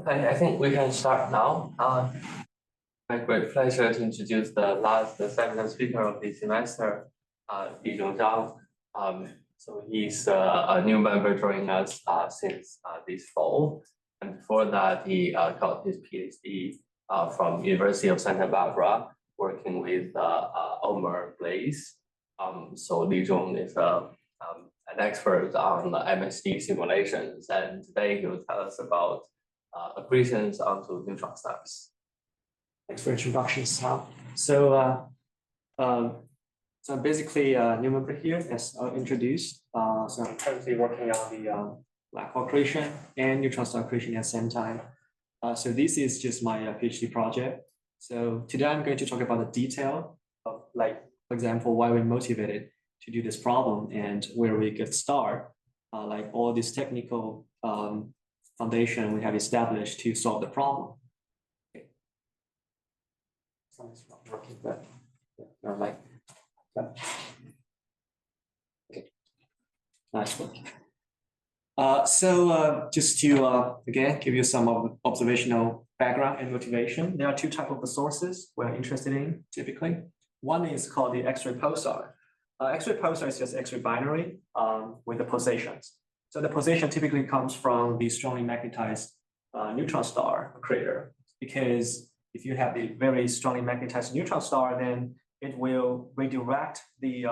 Okay, I think we can start now. My great pleasure to introduce the second speaker of the semester, Lizhong Zhang. So he's a new member joining us since this fall. And before that, he got his PhD from University of Santa Barbara, working with Omer Blaze. So Lizhong is an expert on the MSD simulations, and today he will tell us about accretions onto neutron stars. Thanks for introduction, Sal. So I'm basically a new member here, as introduced. So I'm currently working on the black hole accretion and neutron star accretion at the same time. So this is just my PhD project. So today I'm going to talk about the detail of, like, for example, why we're motivated to do this problem and where we get started, like all this technical foundation we have established to solve the problem. Okay. Something's not working, but not like that. Okay, nice work. Just to again give you some observational background and motivation, there are two types of the sources we're interested in typically. One is called the X-ray pulsar. X-ray pulsar is just X-ray binary with the pulsations. So the pulsation typically comes from the strongly magnetized neutron star crater, because if you have the very strongly magnetized neutron star, then it will redirect the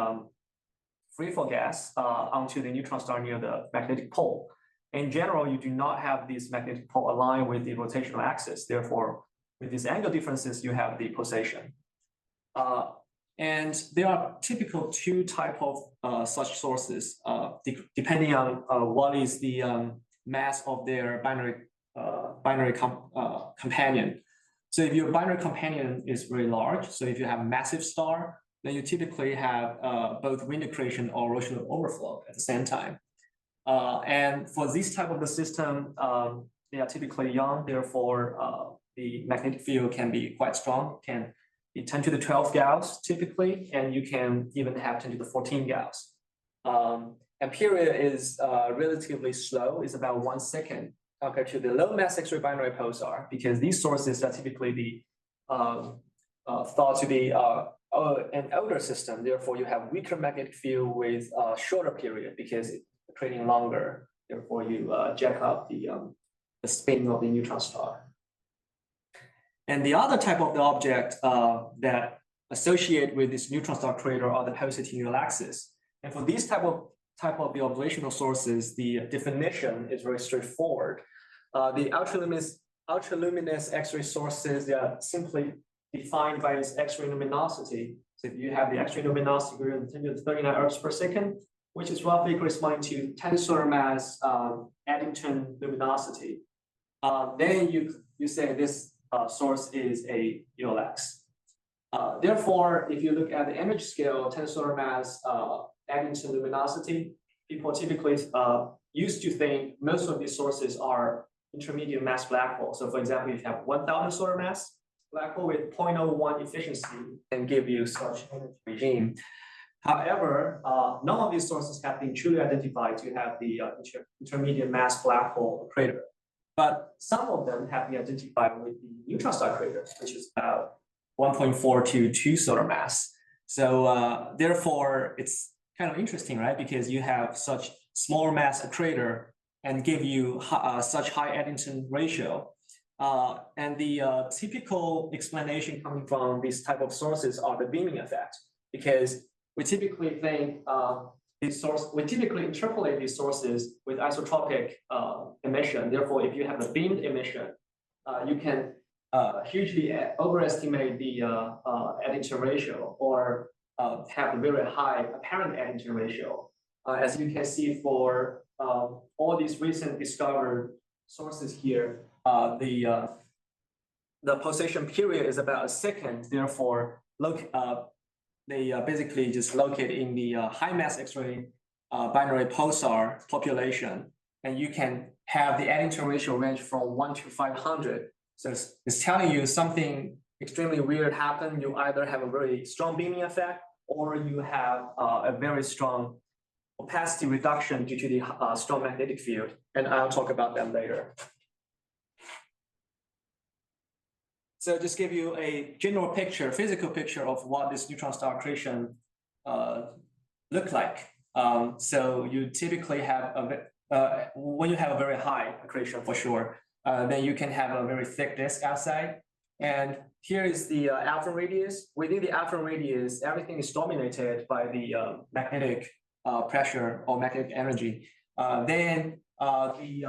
free fall gas onto the neutron star near the magnetic pole. In general, you do not have this magnetic pole aligned with the rotational axis. Therefore, with these angle differences, you have the pulsation. And there are typical two types of such sources, depending on what is the mass of their binary companion. So if your binary companion is very large, so if you have a massive star, then you typically have both wind accretion or rotational overflow at the same time. And for this type of the system, they are typically young. Therefore, the magnetic field can be quite strong, can be 10 to the 12 gauss typically, and you can even have 10 to the 14 gauss. And period is relatively slow, it's about 1 second compared to the low mass X-ray binary pulsar, because these sources are typically thought to be an older system. Therefore, you have weaker magnetic field with a shorter period because it's accreting longer. Therefore, you jack up the spin of the neutron star. And the other type of the object that associate with this neutron star crater are the pulsating relaxes. And for these type of the observational sources, the definition is very straightforward. The ultraluminous X-ray sources, they are simply defined by its X-ray luminosity. So if you have the X-ray luminosity greater than 10 to the 39 ergs per second, which is roughly corresponding to 10 solar mass Eddington luminosity, then you say this source is a ULX. Therefore, if you look at the image scale, 10 solar mass Eddington luminosity, people typically used to think most of these sources are intermediate mass black holes. So for example, if you have 1,000 solar mass black hole with 0.01 efficiency can give you such energy regime. However, none of these sources have been truly identified to have the intermediate mass black hole crater. But some of them have been identified with the neutron star crater, which is about 1.4 to 2 solar mass. So therefore, it's kind of interesting, right? Because you have such small mass crater and give you such high Eddington ratio. And the typical explanation coming from these type of sources are the beaming effect, because we typically think we typically interpolate these sources with isotropic emission. Therefore, if you have a beamed emission, you can hugely overestimate the Eddington ratio, or have a very high apparent Eddington ratio. As you can see for all these recent discovered sources here, the pulsation period is about a second. Therefore, they basically just locate in the high mass X-ray binary pulsar population, and you can have the Eddington ratio range from 1 to 500. So it's telling you something extremely weird happened. You either have a very strong beaming effect, or you have a very strong opacity reduction due to the strong magnetic field. And I'll talk about them later. So just give you a general picture, physical picture of what this neutron star accretion look like. So you typically have when you have a very high accretion for sure, then you can have a very thick disk outside. And here is the alpha radius. Within the alpha radius, everything is dominated by the magnetic pressure or magnetic energy. Then the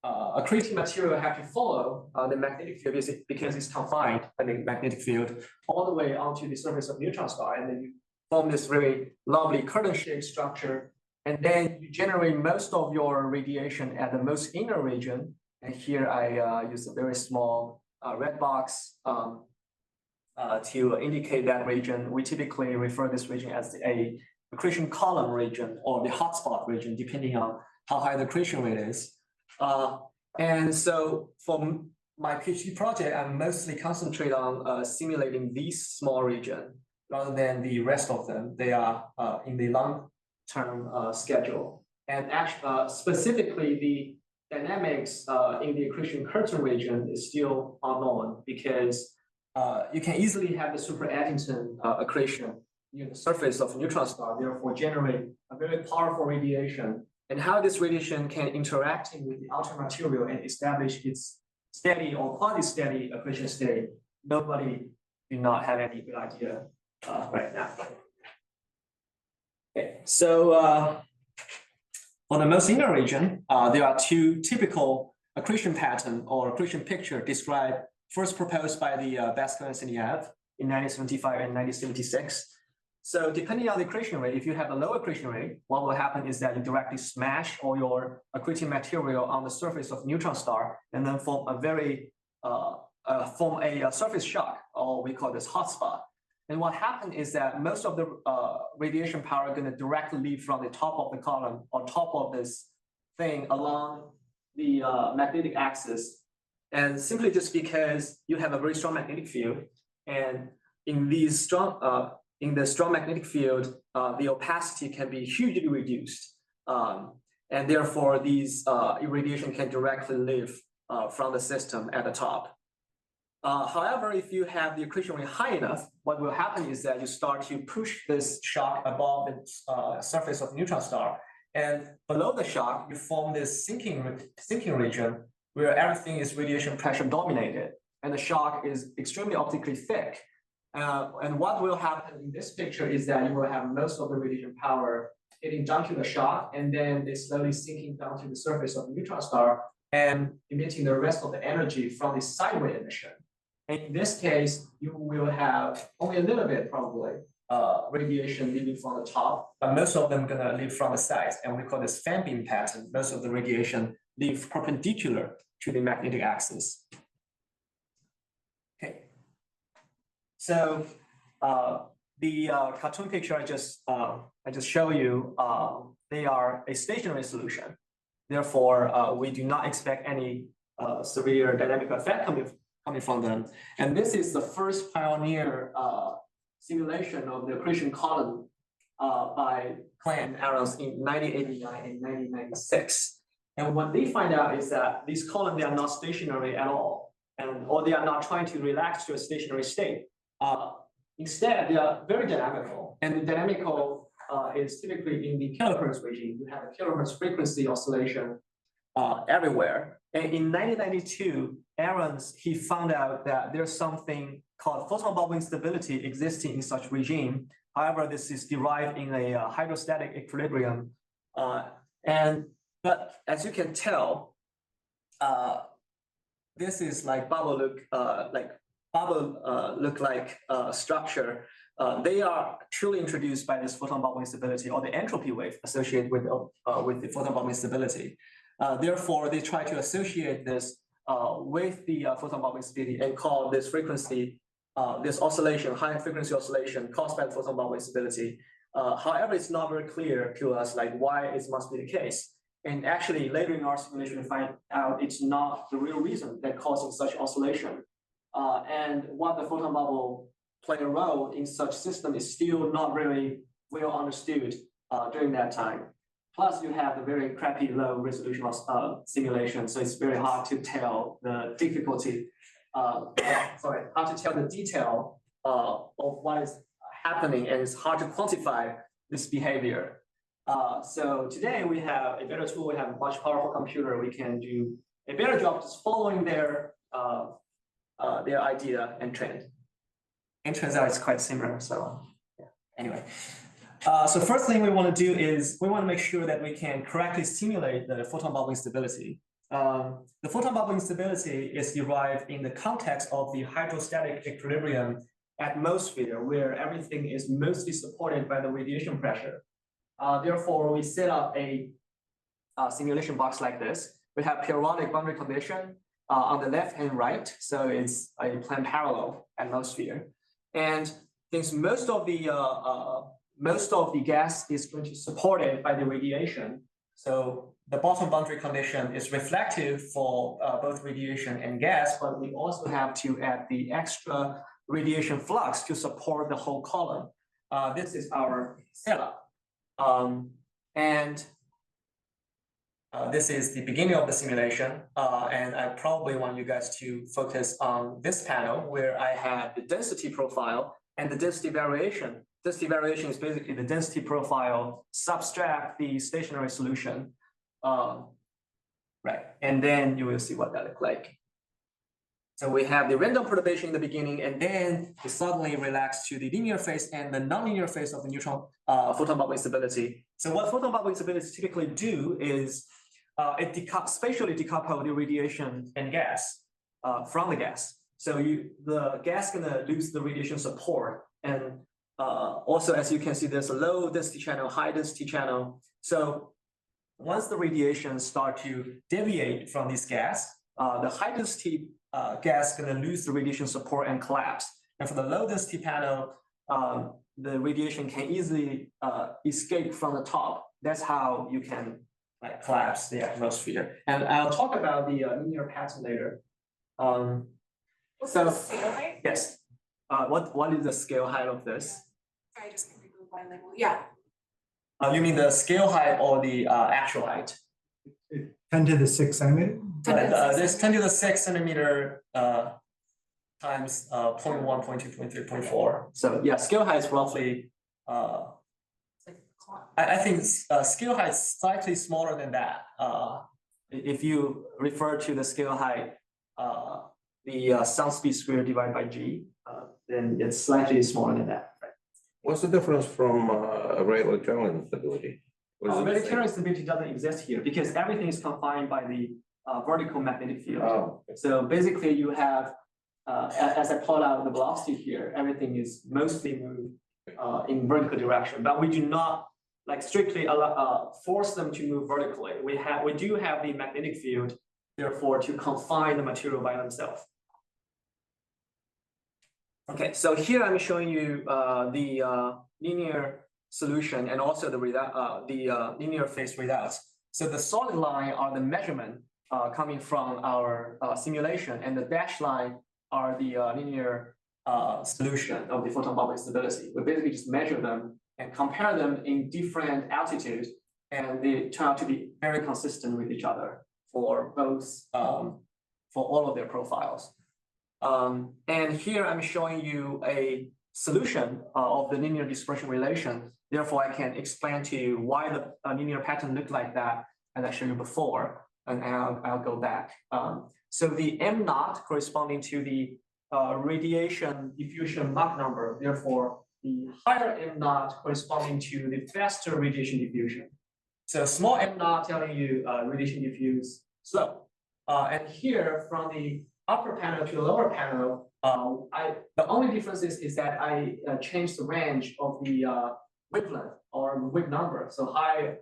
accreting material have to follow the magnetic field because it's confined by the magnetic field all the way onto the surface of neutron star, and then you form this very lovely curtain-shaped structure, and then you generate most of your radiation at the most inner region. And here I use a very small red box to indicate that region. We typically refer this region as a accretion column region or the hotspot region, depending on how high the accretion rate is. And so for my PhD project, I mostly concentrate on simulating these small region rather than the rest of them. They are in the long-term schedule. And actually, specifically, the dynamics in the accretion curtain region is still unknown because you can easily have the super Eddington accretion near the surface of a neutron star, therefore generate a very powerful radiation. And how this radiation can interact with the outer material and establish its steady or quasi-steady accretion state, nobody do not have any good idea right now. Okay, so for the most inner region, there are two typical accretion pattern or accretion picture described, first proposed by the Basco and Siniev in 1975 and 1976. So depending on the accretion rate, if you have a low accretion rate, what will happen is that you directly smash all your accreting material on the surface of neutron star and then form a very surface shock, or we call this hotspot. And what happened is that most of the radiation power are going to directly leave from the top of the column or top of this thing along the magnetic axis. And simply just because you have a very strong magnetic field, and in these strong in the strong magnetic field, the opacity can be hugely reduced. And therefore, these irradiation can directly leave from the system at the top. However, if you have the accretion rate high enough, what will happen is that you start to push this shock above the surface of the neutron star. And below the shock, you form this sinking region where everything is radiation pressure dominated. And the shock is extremely optically thick. And what will happen in this picture is that you will have most of the radiation power hitting down to the shock, and then it's slowly sinking down to the surface of the neutron star and emitting the rest of the energy from the sideway emission. And in this case, you will have only a little bit probably radiation leaving from the top, but most of them gonna leave from the sides, and we call this fan beam pattern. Most of the radiation leave perpendicular to the magnetic axis. Okay. So the cartoon picture I just show you, they are a stationary solution. Therefore, we do not expect any severe dynamic effect coming from them. And this is the first pioneer simulation of the accretion column by Klein and Arons in 1989 and 1996. And what they find out is that these columns, they are not stationary at all, or they are not trying to relax to a stationary state. Instead, they are very dynamical, and the dynamical is typically in the kilohertz regime. You have a kilohertz frequency oscillation everywhere. And in 1992, Arons, he found out that there's something called photon bubble instability existing in such regime. However, this is derived in a hydrostatic equilibrium. But as you can tell, this is like bubble look like structure. They are truly introduced by this photon bubble instability or the entropy wave associated with the photon bubble instability. Therefore, they try to associate this with the photon bubble instability and call this frequency, this oscillation, high frequency oscillation caused by the photon bubble instability. However, it's not very clear to us like why it must be the case. And actually, later in our simulation, we find out it's not the real reason that causing such oscillation. And what the photon bubble play a role in such system is still not really well understood during that time. Plus, you have the very crappy low resolution simulation, so it's very hard to tell the difficulty how to tell the detail of what is happening, and it's hard to quantify this behavior. So today we have a better tool. We have a much powerful computer. We can do a better job just following their idea and trend. And turns out it's quite similar. So yeah. Anyway, so first thing we want to do is we want to make sure that we can correctly simulate the photon bubble instability. The photon bubble instability is derived in the context of the hydrostatic equilibrium atmosphere, where everything is mostly supported by the radiation pressure. Therefore, we set up a simulation box like this. We have periodic boundary condition on the left and right, so it's a plane parallel atmosphere. And since most of the gas is going to be supported by the radiation, so the bottom boundary condition is reflective for both radiation and gas, but we also have to add the extra radiation flux to support the whole column. This is our setup. This is the beginning of the simulation, and I probably want you guys to focus on this panel where I have the density profile and the density variation. Density variation is basically the density profile subtract the stationary solution, right? And then you will see what that looks like. So we have the random perturbation in the beginning, and then it suddenly relaxed to the linear phase and the nonlinear phase of the neutron photon bubble instability. So what photon bubble instability typically do is it spatially decouple the radiation and gas from the gas. So the gas gonna lose the radiation support, and also as you can see, there's a low density channel, high density channel. So once the radiation start to deviate from this gas, the high density gas is going to lose the radiation support and collapse. And for the low density panel, the radiation can easily escape from the top. That's how you can collapse the atmosphere. And I'll talk about the linear pattern later. What's the scale height? Yes. What is the scale height of this? Sorry, just can go by label. Yeah. You mean the scale height or the actual height? 10 to the 6 centimeter. This 10 to the 6 centimeter times 0.1, 0.2, 0.3, 0.4. So yeah, scale height is roughly, I think scale height is slightly smaller than that. If you refer to the scale height, the sound speed squared divided by g, then it's slightly smaller than that. Right? What's the difference from regular general instability? Regular instability doesn't exist here because everything is confined by the vertical magnetic field. Oh. So basically you have, as I plot out the velocity here, everything is mostly moved in vertical direction, but we do not strictly force them to move vertically. We do have the magnetic field, therefore, to confine the material by themselves. Okay, so here I'm showing you the linear solution and also the linear phase results. So the solid line are the measurement coming from our simulation, and the dashed line are the linear solution of the photon bubble instability. We basically just measure them and compare them in different altitudes, and they turn out to be very consistent with each other for both for all of their profiles. And here I'm showing you a solution of the linear dispersion relation. Therefore, I can explain to you why the linear pattern looked like that, as I showed you before, and I'll go back. So the m naught corresponding to the radiation diffusion Mach number. Therefore, the higher m naught corresponding to the faster radiation diffusion. So small m naught telling you radiation diffuse slope. And here from the upper panel to the lower panel, the only difference is that I changed the range of the wavelength or wave number. So higher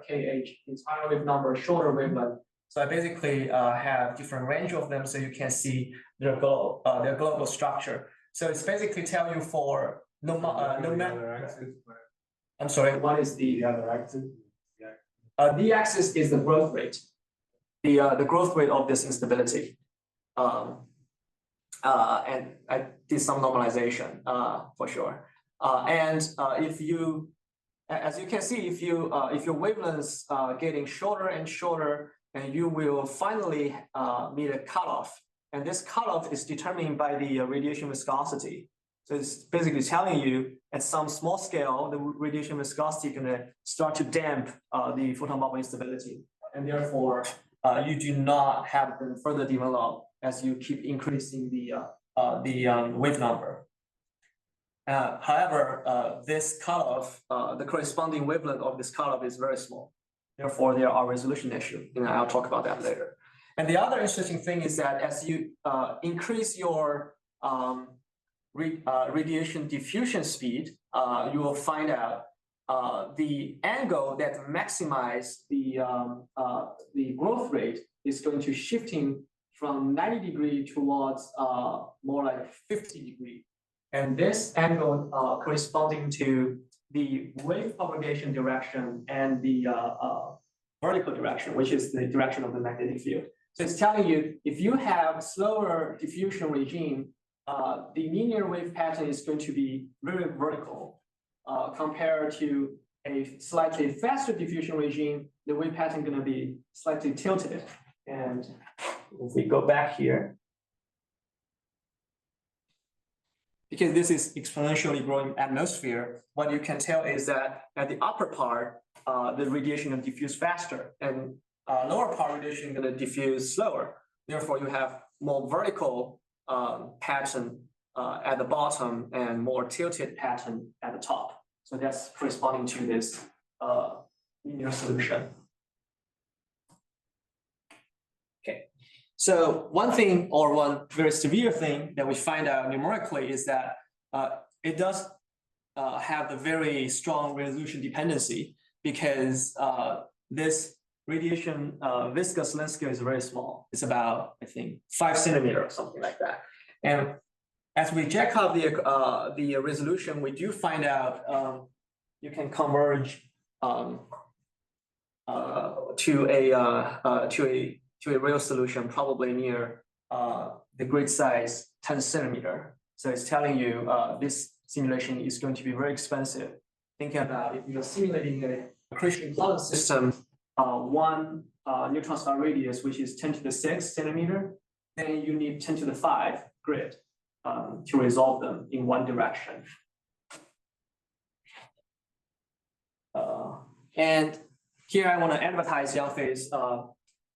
kh is higher wave number, shorter wavelength. So I basically have different range of them, so you can see their global structure. So it's basically telling you for no matter. I'm sorry. What is the other axis? The axis is the growth rate. The growth rate of this instability. And I did some normalization for sure. If you, as you can see, if your wavelengths are getting shorter and shorter, and you will finally meet a cutoff And this cutoff is determined by the radiation viscosity. So it's basically telling you at some small scale, the radiation viscosity is going to start to damp the photon bubble instability. And therefore, you do not have them further develop as you keep increasing the wave number. However, this cutoff, the corresponding wavelength of this cutoff is very small. Therefore, there are resolution issues, and I'll talk about that later. And the other interesting thing is that as you increase your radiation diffusion speed, you will find out the angle that maximizes the growth rate is going to shifting from 90 degree towards more like 50 degree. And this angle corresponding to the wave propagation direction and the vertical direction, which is the direction of the magnetic field. So it's telling you if you have slower diffusion regime, the linear wave pattern is going to be very vertical compared to a slightly faster diffusion regime, the wave pattern is going to be slightly tilted. And if we go back here, because this is exponentially growing atmosphere, what you can tell is that at the upper part, the radiation will diffuse faster, and lower part radiation is going to diffuse slower. Therefore, you have more vertical pattern at the bottom and more tilted pattern at the top. So that's corresponding to this linear solution. Okay. So one thing, or one very severe thing that we find out numerically is that it does have the very strong resolution dependency, because this radiation viscous length scale is very small. It's about, I think, 5 centimeters or something like that. And as we jack up the resolution, we do find out you can converge to a real solution, probably near the grid size 10 centimeter. So it's telling you this simulation is going to be very expensive. Think about if you're simulating a accretion column system, one neutron star radius, which is 10 to the 6 centimeter, then you need 10 to the 5 grid to resolve them in one direction. And here I want to advertise Yangfei's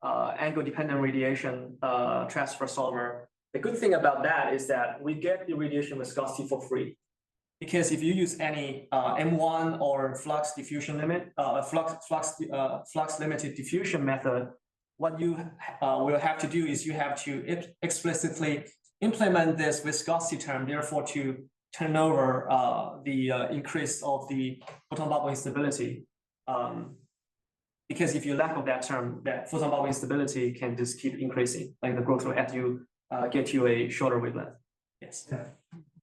angle-dependent radiation transfer solver. The good thing about that is that we get the radiation viscosity for free. Because if you use any M1 or flux diffusion limit, flux limited diffusion method, what you will have to do is you have to explicitly implement this viscosity term, therefore to turn over the increase of the photon bubble instability. Because if you lack of that term, that photon bubble instability can just keep increasing, like the growth rate as you get to a shorter wavelength. Yes.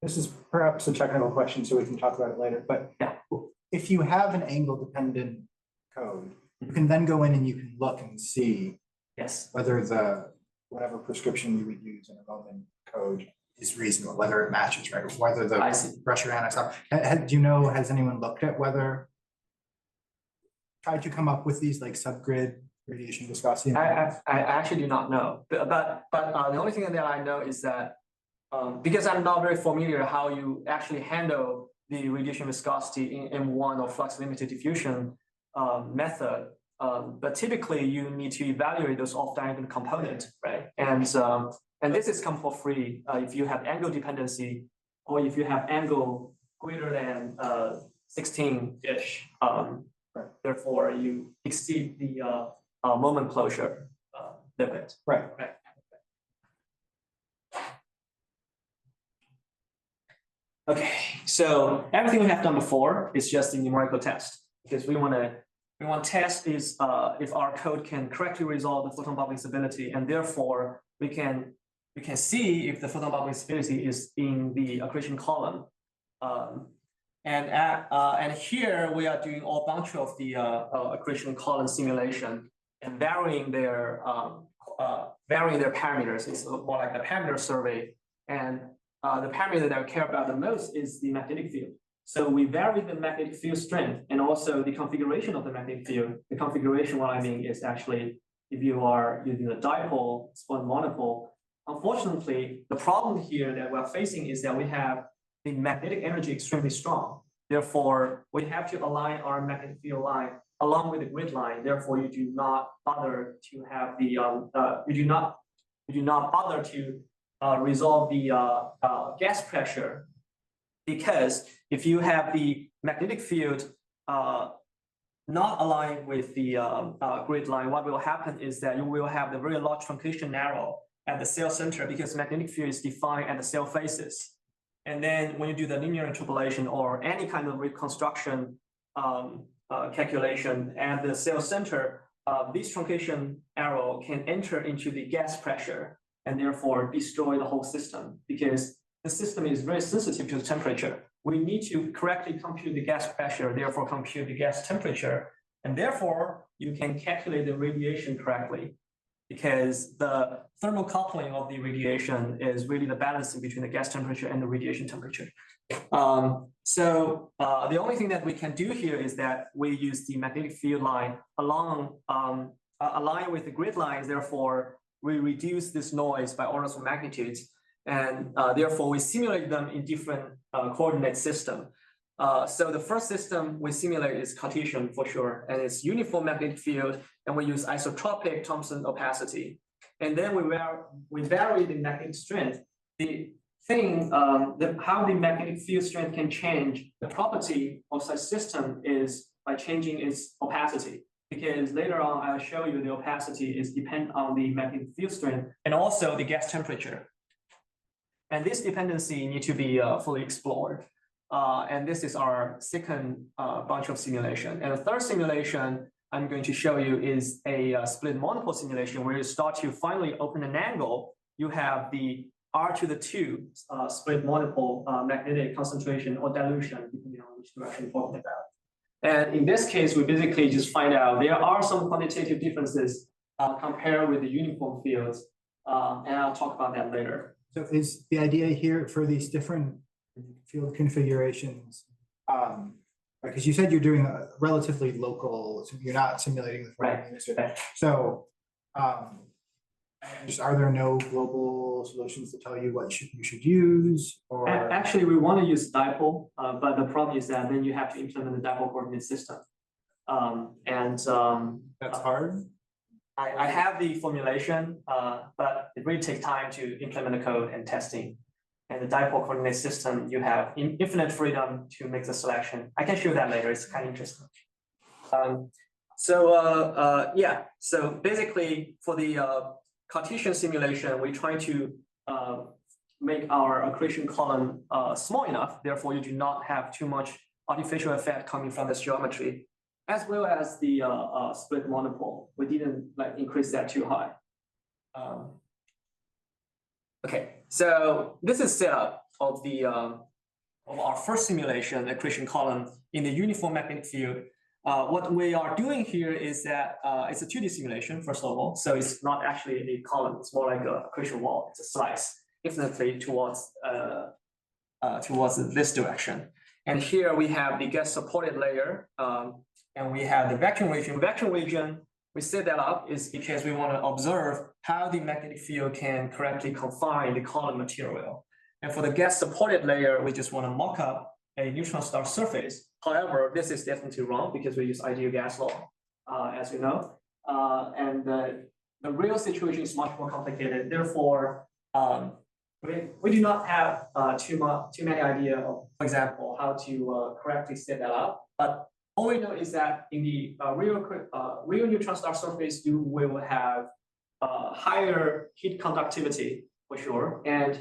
This is perhaps a technical question, so we can talk about it later. But yeah, if you have an angle-dependent code, you can then go in and you can look and see whether whatever prescription you would use in a Roman code is reasonable, whether it matches, right? Whether the pressure annex up. Do you know, has anyone looked at whether, tried to come up with these like subgrid radiation viscosity? I actually do not know, but the only thing that I know is that because I'm not very familiar how you actually handle the radiation viscosity in M1 or flux limited diffusion method, but typically you need to evaluate those off-diagonal components, right? And this is come for free if you have angle dependency, or if you have angle greater than 16-ish. Therefore, you exceed the moment closure limit. Right. Okay, so everything we have done before is just a numerical test, because we want to test is if our code can correctly resolve the photon bubble instability, and therefore we can see if the photon bubble instability is in the accretion column. And here we are doing a bunch of the accretion column simulation and varying their parameters. It's more like a parameter survey, and the parameter that I care about the most is the magnetic field. So we vary the magnetic field strength and also the configuration of the magnetic field. The configuration, what I mean is actually if you are using a dipole, spun monopole, unfortunately, the problem here that we're facing is that we have the magnetic energy extremely strong. Therefore, we have to align our magnetic field line along with the grid line. Therefore, you do not bother to have the you do not bother to resolve the gas pressure, because if you have the magnetic field not aligned with the grid line, what will happen is that you will have the very large truncation narrow at the cell center, because magnetic field is defined at the cell faces. And then when you do the linear interpolation or any kind of reconstruction calculation at the cell center, this truncation arrow can enter into the gas pressure and therefore destroy the whole system, because the system is very sensitive to the temperature. We need to correctly compute the gas pressure, therefore compute the gas temperature, and therefore you can calculate the radiation correctly, because the thermal coupling of the radiation is really the balancing between the gas temperature and the radiation temperature. The only thing that we can do here is that we use the magnetic field line along align with the grid lines. Therefore, we reduce this noise by orders of magnitudes, and therefore we simulate them in different coordinate system. So the first system we simulate is Cartesian for sure, and it's uniform magnetic field, and we use isotropic Thomson opacity. And then we vary the magnetic strength. The thing, how the magnetic field strength can change the property of such system is by changing its opacity, because later on I'll show you the opacity is dependent on the magnetic field strength and also the gas temperature. And this dependency needs to be fully explored. And this is our second bunch of simulation. And the third simulation I'm going to show you is a split monopole simulation, where you start to finally open an angle. You have the R to the 2 split monopole magnetic concentration or dilution, depending on which direction you're talking about. And in this case, we basically just find out there are some quantitative differences compared with the uniform fields. And I'll talk about that later. So is the idea here for these different field configurations, because you said you're doing a relatively local, so you're not simulating the Right. So are there no global solutions to tell you what you should use? Or Actually, we want to use dipole, but the problem is that then you have to implement the dipole coordinate system. that's hard. I have the formulation, but it really takes time to implement the code and testing. And the dipole coordinate system, you have infinite freedom to make the selection. I can show that later. It's kind of interesting. So basically for the Cartesian simulation, we try to make our accretion column small enough. Therefore, you do not have too much artificial effect coming from this geometry, as well as the split monopole. We didn't increase that too high. Okay, so this is setup of the of our first simulation accretion column in the uniform magnetic field. What we are doing here is that it's a 2D simulation, first of all. So it's not actually a column, it's more like a accretion wall. It's a slice, infinitely towards this direction. And here we have the gas supported layer, and we have the vacuum region. Vacuum region, we set that up is because we want to observe how the magnetic field can correctly confine the column material. And for the gas supported layer, we just want to mock up a neutron star surface. However, this is definitely wrong because we use ideal gas law, as you know. And the real situation is much more complicated. Therefore, we do not have too many idea of, for example, how to correctly set that up. But all we know is that in the real neutron star surface, you will have higher heat conductivity for sure, and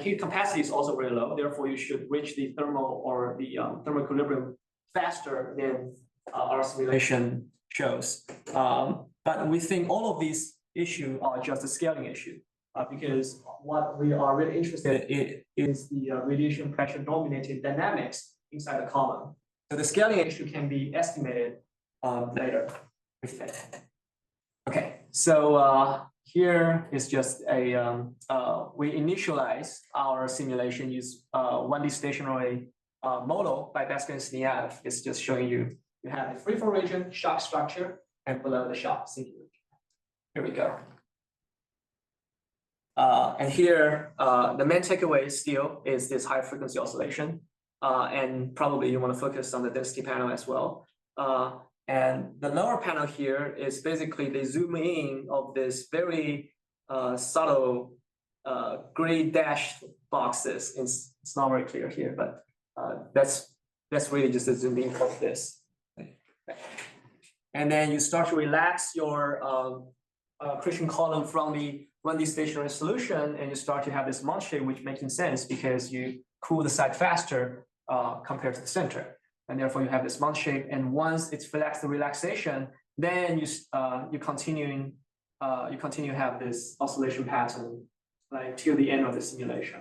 heat capacity is also very low. Therefore, you should reach the thermal or the thermal equilibrium faster than our simulation shows. But we think all of these issues are just a scaling issue, because what we are really interested in is the radiation pressure dominated dynamics inside the column. So the scaling issue can be estimated later. Okay, so here is just a, we initialize our simulation use 1D stationary model by Baskin and Sneav. It's just showing you have the freeform region, shock structure, and below the shock sinking region. Here we go. And here, the main takeaway still is this high frequency oscillation. And probably you want to focus on the density panel as well. And the lower panel here is basically the zoom in of this very subtle gray dashed boxes. It's not very clear here, but that's really just a zoom in of this. And then you start to relax your accretion column from the 1D stationary solution, and you start to have this mount shape, which making sense because you cool the side faster compared to the center, and therefore you have this mount shape. And once it's relaxed the relaxation, then you continue have this oscillation pattern like till the end of the simulation.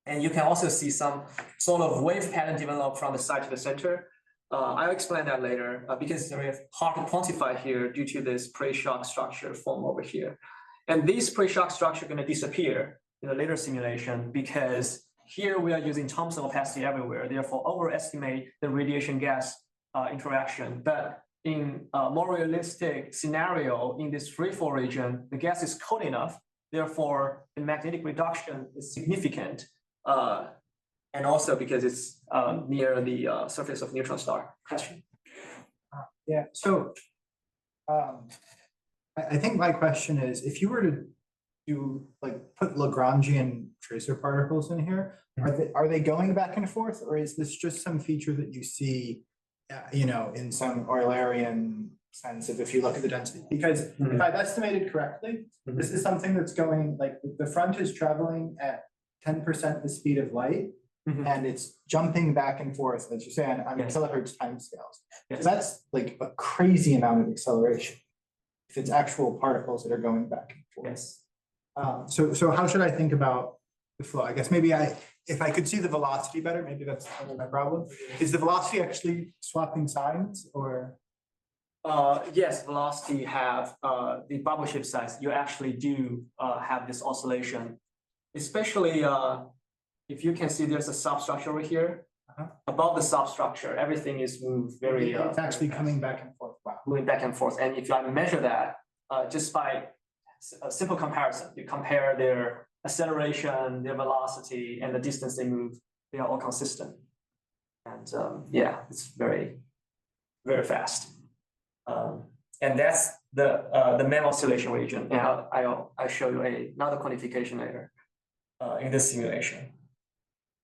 And you can also see some sort of wave pattern develop from the side to the center. I'll explain that later because it's very hard to quantify here due to this pre-shock structure form over here. And these pre-shock structure are going to disappear in the later simulation because here we are using Thomson opacity everywhere, therefore overestimate the radiation gas interaction. But in a more realistic scenario, in this free fall region, the gas is cold enough, therefore the magnetic reduction is significant. And also because it's near the surface of neutron star. Question? Yeah, so I think my question is, if you were to do put Lagrangian tracer particles in here, are they going back and forth, or is this just some feature that you see, in some Eulerian sense of if you look at the density? Because if I've estimated correctly, this is something that's going the front is traveling at 10% the speed of light. And it's jumping back and forth, as you say, on kilohertz timescales. So that's like a crazy amount of acceleration if it's actual particles that are going back and forth. So how should I think about the flow? I guess maybe if I could see the velocity better, maybe that's my problem. Is the velocity actually swapping signs, or? Yes, velocity have the bubble shape size. You actually do have this oscillation, especially if you can see there's a substructure over here. Above the substructure, everything is moved very. It's actually coming back and forth. Wow. Moving back and forth. And if I measure that just by a simple comparison, you compare their acceleration, their velocity, and the distance they move, they are all consistent. And it's very, very fast. And that's the main oscillation region. And I'll show you another quantification later in this simulation.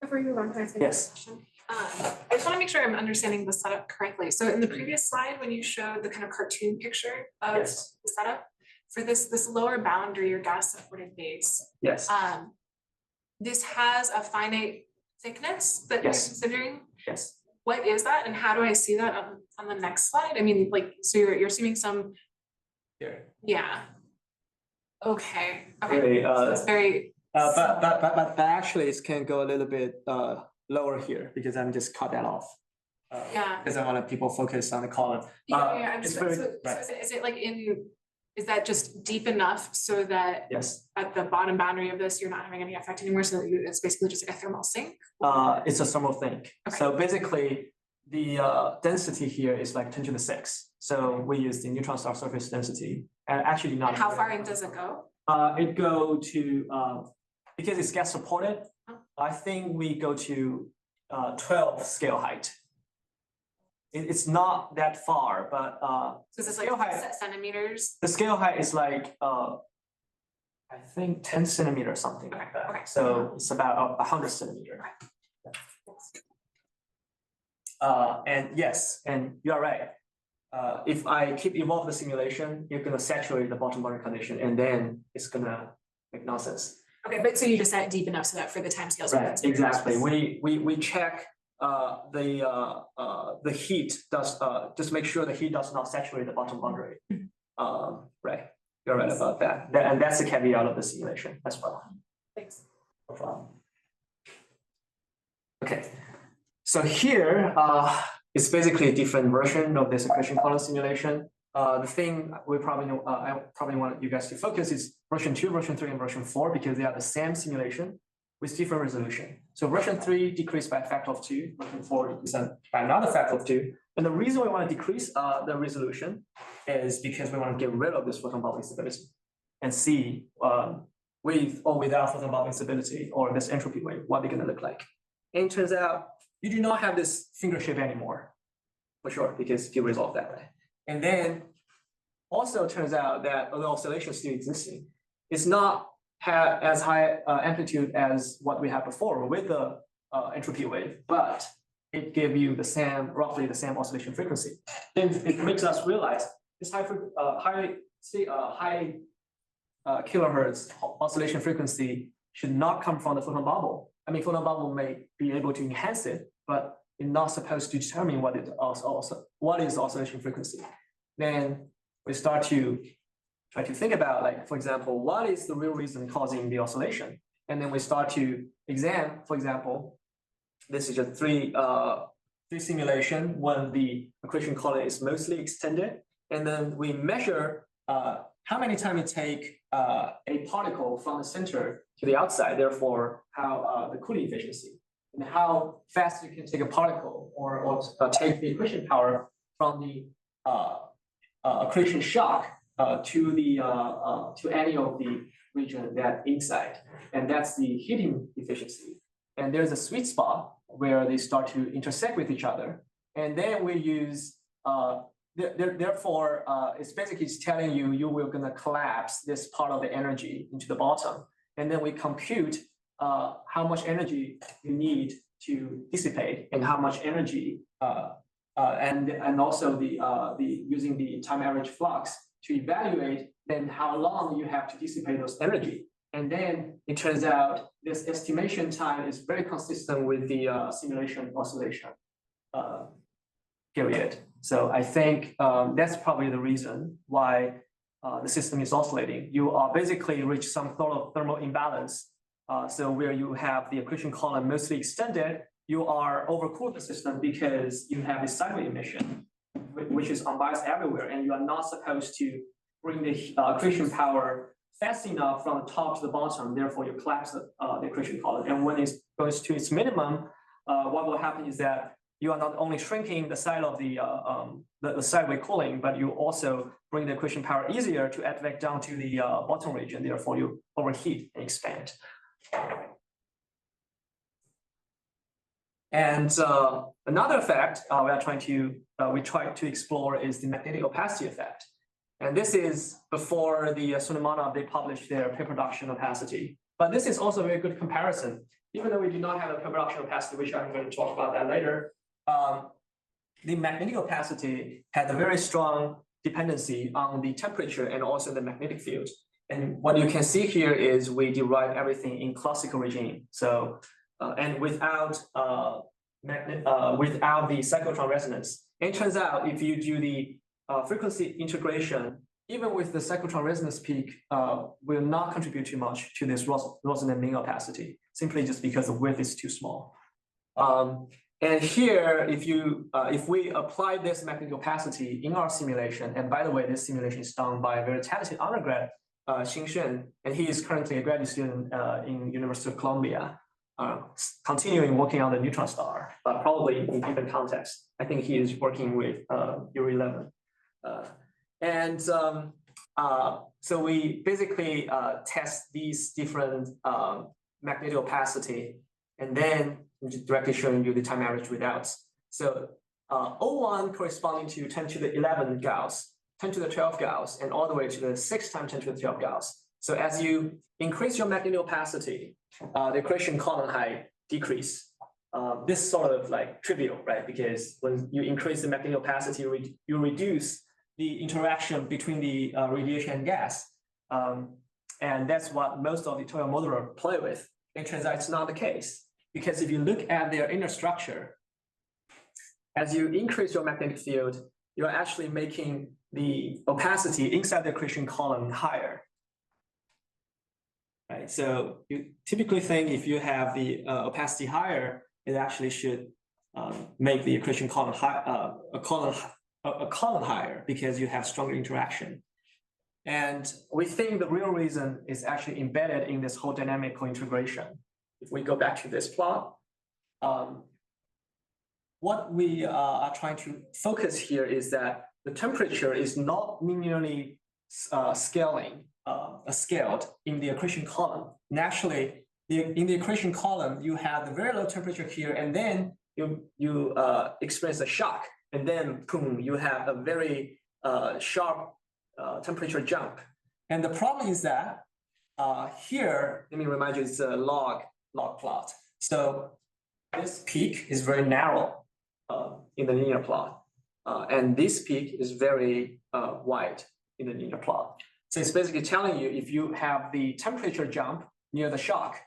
Before you move on, can I say a question? I just want to make sure I'm understanding the setup correctly. So in the previous slide, when you showed the kind of cartoon picture of the setup, for this lower boundary or gas supported base, this has a finite thickness that you're considering. What is that, and how do I see that on the next slide? I mean, so you're assuming some. Here. Yeah. Okay. Okay. So it's very. But actually, it can go a little bit lower here because I'm just cut that off. Because I want people focus on the column. Is it like is that just deep enough so that at the bottom boundary of this, you're not having any effect anymore? So that it's basically just like a thermal sink? It's a thermal sink. Okay. So basically, the density here is like 10 to the 6. So we use the neutron star surface density. And actually not. And how far in does it go? It go to, because it's gas supported, I think we go to 12 scale height. It's not that far, but so is this like height, centimeters? The scale height is like I think 10 centimeters, something like that. Okay. So it's about 100 centimeters. And yes, and you are right. If I keep evolve the simulation, you're gonna saturate the bottom boundary condition, and then it's gonna make nonsense. Okay, but so you just set it deep enough so that for the timescales. Right. Exactly. We check the heat does just make sure the heat does not saturate the bottom boundary. Right. You're right about that. And that's the caveat of the simulation as well. Thanks. No problem. Okay. So here it's basically a different version of this accretion column simulation. The thing we probably know, I probably want you guys to focus is version 2, version 3, and version 4 because they are the same simulation with different resolution. So version 3 decreased by a factor of 2, version 4 decreased by another factor of 2. And the reason we want to decrease the resolution is because we want to get rid of this photon bubble instability and see with or without photon bubble instability or this entropy wave, what they're going to look like. And it turns out you do not have this finger shape anymore, for sure, because you resolve that, right? And then also turns out that although oscillation is still existing, it's not have as high amplitude as what we had before with the entropy wave, but it gave you the same, roughly the same oscillation frequency. Then it makes us realize this high kilohertz oscillation frequency should not come from the photon bubble. I mean, photon bubble may be able to enhance it, but it's not supposed to determine what is oscillation frequency. Then we start to try to think about, like, for example, what is the real reason causing the oscillation? And then we start to examine, for example, this is just three simulation when the accretion column is mostly extended. And then we measure how many times it take a particle from the center to the outside, therefore how the cooling efficiency, and how fast you can take a particle or take the accretion power from the accretion shock to the to any of the region that inside, and that's the heating efficiency. And there's a sweet spot where they start to intersect with each other, and then we use therefore it's basically telling you you will gonna collapse this part of the energy into the bottom, and then we compute how much energy you need to dissipate and how much energy and also the using the time average flux to evaluate then how long you have to dissipate those energy. And then it turns out this estimation time is very consistent with the simulation oscillation period. So I think that's probably the reason why the system is oscillating. You are basically reach some sort of thermal imbalance. So where you have the accretion column mostly extended, you are overcooled the system because you have a sideway emission, which is unbiased everywhere, and you are not supposed to bring the accretion power fast enough from the top to the bottom. Therefore, you collapse the accretion column. And when it goes to its minimum, what will happen is that you are not only shrinking the side of the sideway cooling, but you also bring the accretion power easier to advect down to the bottom region. Therefore, you overheat and expand. And another effect we try to explore is the magnetic opacity effect. And this is before the Suleimanov, they published their pre-production opacity. But this is also a very good comparison. Even though we do not have a pre-production opacity, which I'm going to talk about that later, the magnetic opacity had a very strong dependency on the temperature and also the magnetic field. And what you can see here is we derive everything in classical regime. So, and without the cyclotron resonance. And it turns out if you do the frequency integration, even with the cyclotron resonance peak, will not contribute too much to this resonant mean opacity, simply just because the width is too small. And here, if we apply this magnetic opacity in our simulation, and by the way, this simulation is done by a very talented undergrad, Xin Shen, and he is currently a graduate student in University of Columbia, continuing working on the neutron star, but probably in different contexts. I think he is working with Uri 11. So we basically test these different magnetic opacity, and then directly showing you the time average readouts. So O1 corresponding to 10 to the 11 Gauss, 10 to the 12 Gauss, and all the way to the 6 times 10 to the 12 Gauss. So as you increase your magnetic opacity, the accretion column height decrease. This sort of like trivial, right? Because when you increase the magnetic opacity, you reduce the interaction between the radiation and gas. And that's what most of the Toyo modular play with. It turns out it's not the case. Because if you look at their inner structure, as you increase your magnetic field, you're actually making the opacity inside the accretion column higher. Right? So you typically think if you have the opacity higher, it actually should make the accretion column a column higher because you have stronger interaction. And we think the real reason is actually embedded in this whole dynamical integration. If we go back to this plot, what we are trying to focus here is that the temperature is not linearly scaling scaled in the accretion column. And actually, in the accretion column, you have the very low temperature here, and then you experience a shock, and then boom, you have a very sharp temperature jump. And the problem is that here, let me remind you, it's a log plot. So this peak is very narrow in the linear plot, and this peak is very wide in the linear plot. So it's basically telling you if you have the temperature jump near the shock,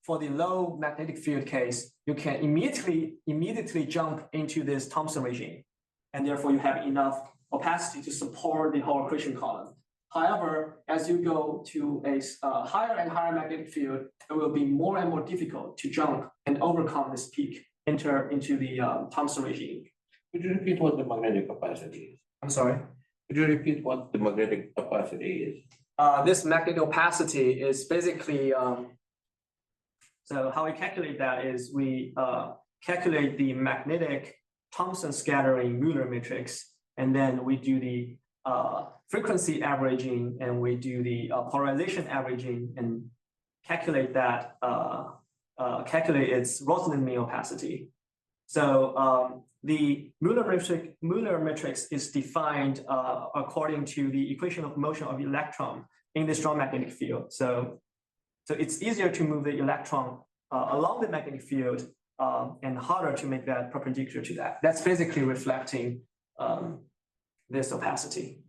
for the low magnetic field case, you can immediately jump into this Thomson regime, and therefore you have enough opacity to support the whole accretion column. However, as you go to a higher and higher magnetic field, it will be more and more difficult to jump and overcome this peak, enter into the Thomson regime. Could you repeat what the magnetic opacity is? I'm sorry? Could you repeat what the magnetic opacity is? This magnetic opacity is basically, so how we calculate that is we calculate the magnetic Thomson scattering Mueller matrix, and then we do the frequency averaging, and we do the polarization averaging, and calculate that, calculate its Rosalind mean opacity. So the Mueller matrix is defined according to the equation of motion of electron in the strong magnetic field. So it's easier to move the electron along the magnetic field and harder to make that perpendicular to that. That's basically reflecting this opacity.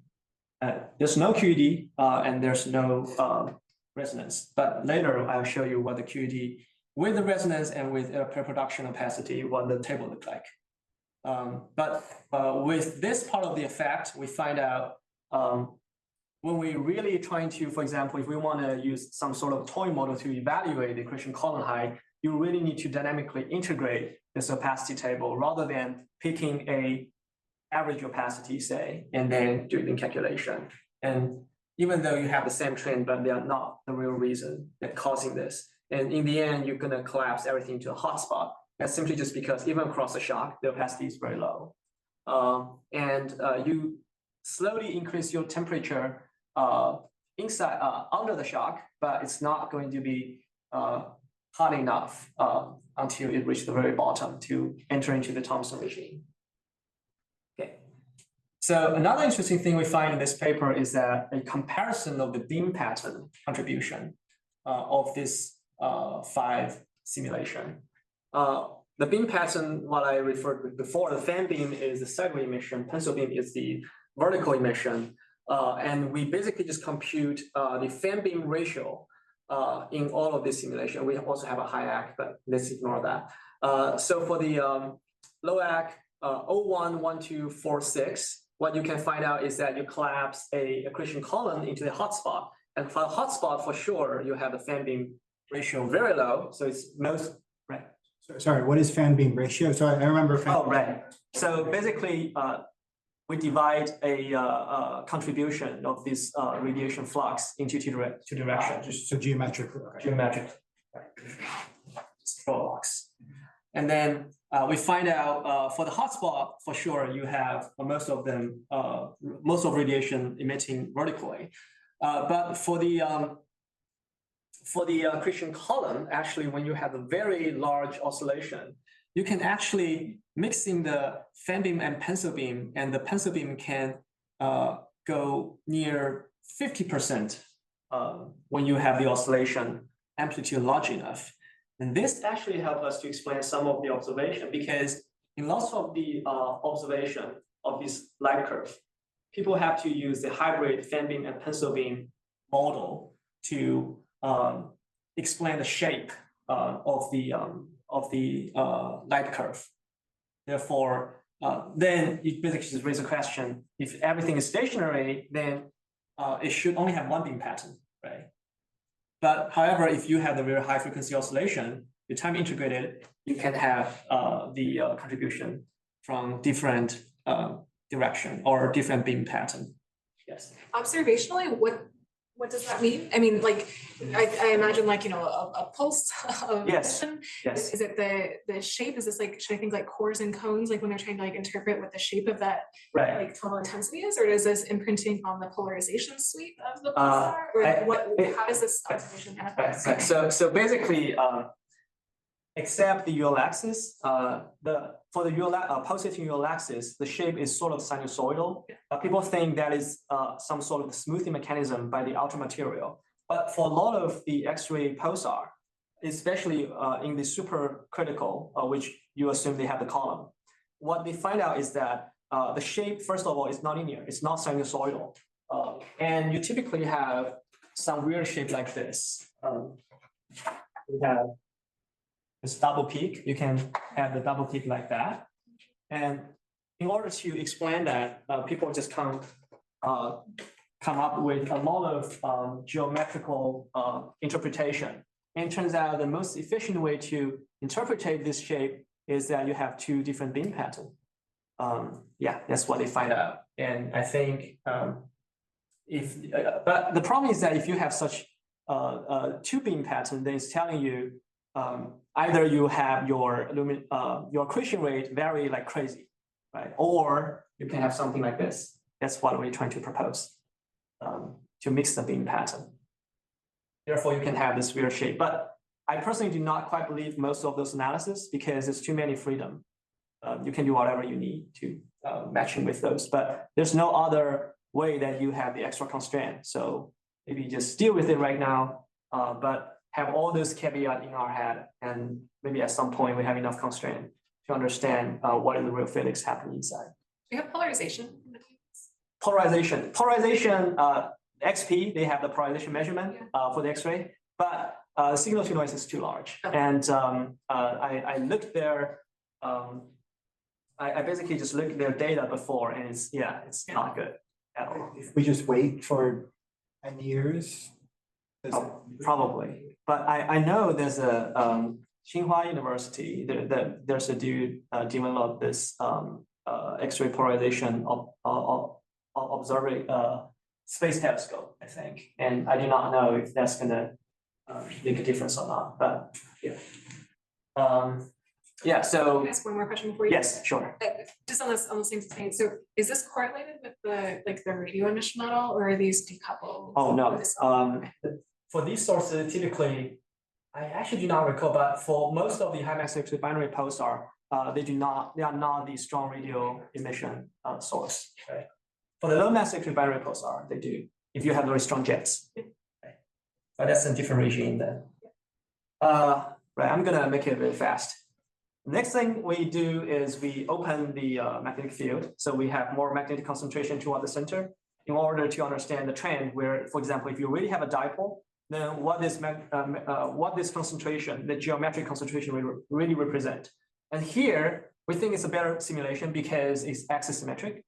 There's no QED and there's no resonance, but later I'll show you what the QED with the resonance and with pre-production opacity, what the table looks like. But with this part of the effect, we find out when we really trying to, for example, if we want to use some sort of toy model to evaluate the accretion column height, you really need to dynamically integrate this opacity table rather than picking a average opacity, say, and then doing the calculation. And even though you have the same trend, but they are not the real reason that causing this. And in the end, you're going to collapse everything to a hotspot. That's simply just because even across the shock, the opacity is very low. You slowly increase your temperature inside under the shock, but it's not going to be hot enough until it reaches the very bottom to enter into the Thomson regime. Okay. So another interesting thing we find in this paper is that a comparison of the beam pattern contribution of this 5 simulation. The beam pattern, what I referred to before, the fan beam is the sideways emission, pencil beam is the vertical emission. And we basically just compute the fan beam ratio in all of this simulation. We also have a high ACK, but let's ignore that. So for the low ACK 01, 1, 2, 4, 6, what you can find out is that you collapse a accretion column into the hotspot. And for the hotspot, for sure, you have the fan beam ratio very low. So it's most, right. Sorry, what is fan beam ratio? So I remember. Right. So basically, we divide a contribution of this radiation flux into two directions. So geometric. Geometric. Flux. And then we find out for the hotspot, for sure, you have most of them, most of radiation emitting vertically. But for the accretion column, actually, when you have a very large oscillation, you can actually mix in the fan beam and pencil beam, and the pencil beam can go near 50% when you have the oscillation amplitude large enough. And this actually helps us to explain some of the observation, because in lots of the observation of this light curve, people have to use the hybrid fan beam and pencil beam model to explain the shape of the light curve. Therefore, then it basically just raises a question: if everything is stationary, then it should only have one beam pattern, right? But however, if you have the very high frequency oscillation, you time integrated, you can have the contribution from different direction or different beam pattern. Yes. Observationally, what What does that mean? I mean, like, I imagine like, a pulse of Yes, motion. yes. Is it the shape? Is this like, should I think like cores and cones, like when they're trying to like interpret what the shape of that Right. like total intensity is, or is this imprinting on the polarization sweep of the pulsar? Or how does this observation manifest? Right. So basically, except the UL axis, for the pulsating UL axis, the shape is sort of sinusoidal. People think that is some sort of smoothing mechanism by the outer material. But for a lot of the X-ray pulsar, especially in the supercritical, which you assume they have the column, what they find out is that the shape, first of all, is not linear. It's not sinusoidal. And you typically have some weird shape like this. We have this double peak. You can have the double peak like that. And in order to explain that, people just come up with a lot of geometrical interpretation. And it turns out the most efficient way to interpret this shape is that you have two different beam patterns. Yeah, that's what they find out. And I think but the problem is that if you have such two beam pattern, then it's telling you either you have your accretion rate vary like crazy, right? Or you can have something like this. That's what we're trying to propose, to mix the beam pattern. Therefore, you can have this weird shape. But I personally do not quite believe most of those analysis because there's too many freedom. You can do whatever you need to matching with those, but there's no other way that you have the extra constraint. So maybe just deal with it right now, but have all those caveats in our head, and maybe at some point we have enough constraint to understand what is the real physics happening inside. Do you have polarization? Polarization, XP, they have the polarization measurement for the X-ray, but signal to noise is too large. Okay. And I looked there. I basically just looked at their data before, and it's not good at all. If we just wait for 10 years, probably. But I know there's a Tsinghua University. There's a dude developed this X-ray polarization observing space telescope, I think, and I do not know if that's gonna make a difference or not. But yeah. Yeah, so. Can I ask one more question before you? Yes, sure. Just on the same thing. So is this correlated with the review emission model, or are these decoupled? Oh, no. For these sources, typically, I actually do not recall, but for most of the high mass X-ray binary pulsar, they are not the strong radio emission source. Right? For the low mass X-ray binary pulsar, they do, if you have very strong jets. Right? But that's a different regime then. Right, I'm gonna make it very fast. Next thing we do is we open the magnetic field. So we have more magnetic concentration toward the center in order to understand the trend where, for example, if you really have a dipole, then what this concentration, the geometric concentration will really represent. And here, we think it's a better simulation because it's axisymmetric.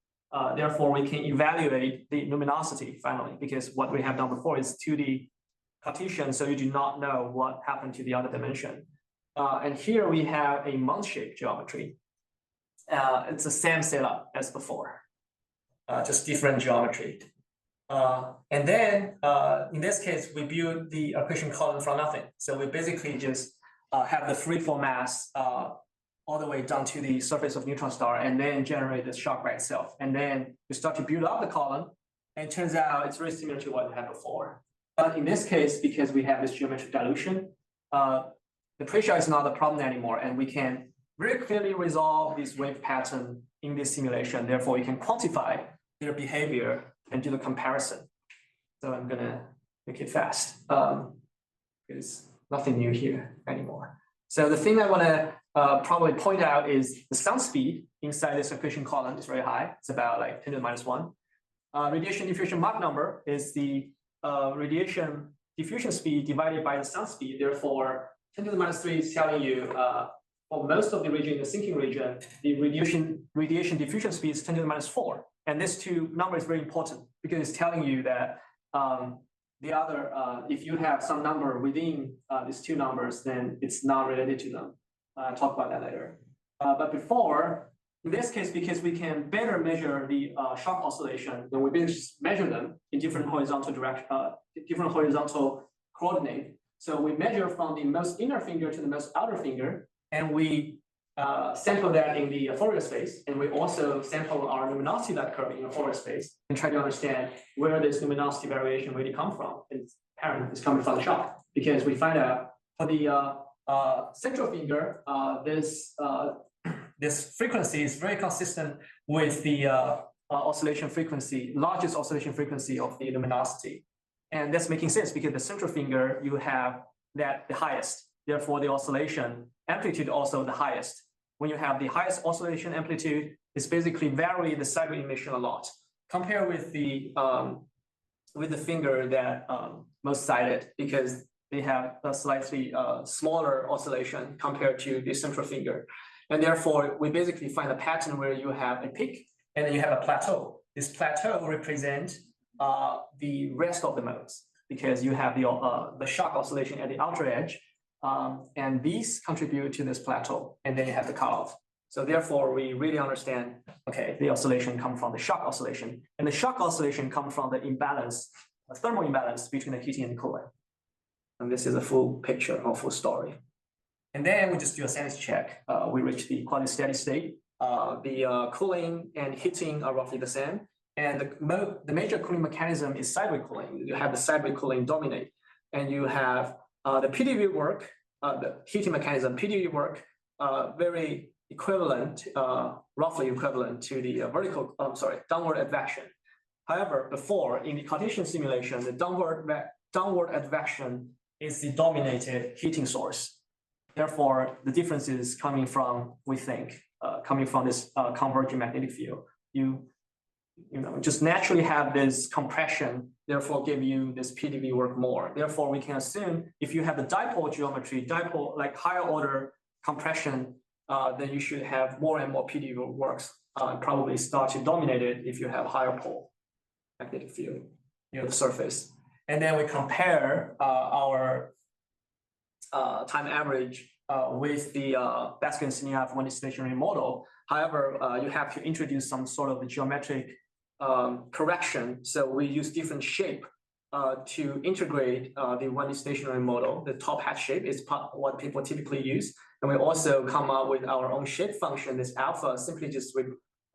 Therefore, we can evaluate the luminosity finally, because what we have done before is 2D Cartesian, so you do not know what happened to the other dimension. And here we have a month-shaped geometry. It's the same setup as before, just different geometry. And then in this case, we build the accretion column from nothing. So we basically just have the free-fall mass all the way down to the surface of neutron star, and then generate the shock by itself. And then we start to build up the column, and it turns out it's very similar to what we had before. But in this case, because we have this geometric dilution, the pressure is not the problem anymore, and we can very clearly resolve this wave pattern in this simulation. Therefore, you can quantify their behavior and do the comparison. So I'm gonna make it fast because nothing new here anymore. So the thing I wanna probably point out is the sound speed inside this accretion column is very high. It's about like 10 to the minus 1. Radiation diffusion Mach number is the radiation diffusion speed divided by the sound speed. Therefore, 10 to the minus 3 is telling you for most of the region, the sinking region, the radiation diffusion speed is 10 to the minus 4. And this two number is very important because it's telling you that the other, if you have some number within these two numbers, then it's not related to them. I'll talk about that later. But before, In this case, because we can better measure the shock oscillation, then we just measure them in different horizontal direction, different horizontal coordinate. So we measure from the most inner finger to the most outer finger, and we sample that in the Fourier space, and we also sample our luminosity light curve in the Fourier space and try to understand where this luminosity variation really come from. And it's apparent it's coming from the shock, because we find out for the central finger, this frequency is very consistent with the oscillation frequency, largest oscillation frequency of the luminosity. And that's making sense because the central finger, you have that the highest, therefore the oscillation amplitude also the highest. When you have the highest oscillation amplitude, it's basically vary the sideway emission a lot. Compare with the finger that most sided, because they have a slightly smaller oscillation compared to the central finger. And therefore, we basically find a pattern where you have a peak and then you have a plateau. This plateau represents the rest of the modes, because you have the shock oscillation at the outer edge, and these contribute to this plateau, and then you have the cutoff. So therefore, we really understand, okay, the oscillation comes from the shock oscillation, and the shock oscillation comes from the imbalance, a thermal imbalance between the heating and cooling. And this is a full picture or full story. And then we just do a sanity check. We reach the quasi-steady state. The cooling and heating are roughly the same. And the major cooling mechanism is sideway cooling. You have the sideway cooling dominate. And you have the PDV work, the heating mechanism, PDV work, very equivalent, roughly equivalent to the downward advection. However, before, in the Cartesian simulation, the downward advection is the dominated heating source. Therefore, the difference is coming from, we think, coming from this converging magnetic field. You just naturally have this compression, therefore give you this PDV work more. Therefore, we can assume if you have the dipole geometry, dipole like higher order compression, then you should have more and more PDV works, probably start to dominate it if you have higher pole magnetic field near the surface. And then we compare our time average with the Baskin-Siniaf one stationary model. However, you have to introduce some sort of geometric correction. So we use different shape to integrate the one stationary model. The top hat shape is what people typically use. And we also come up with our own shape function. This alpha simply just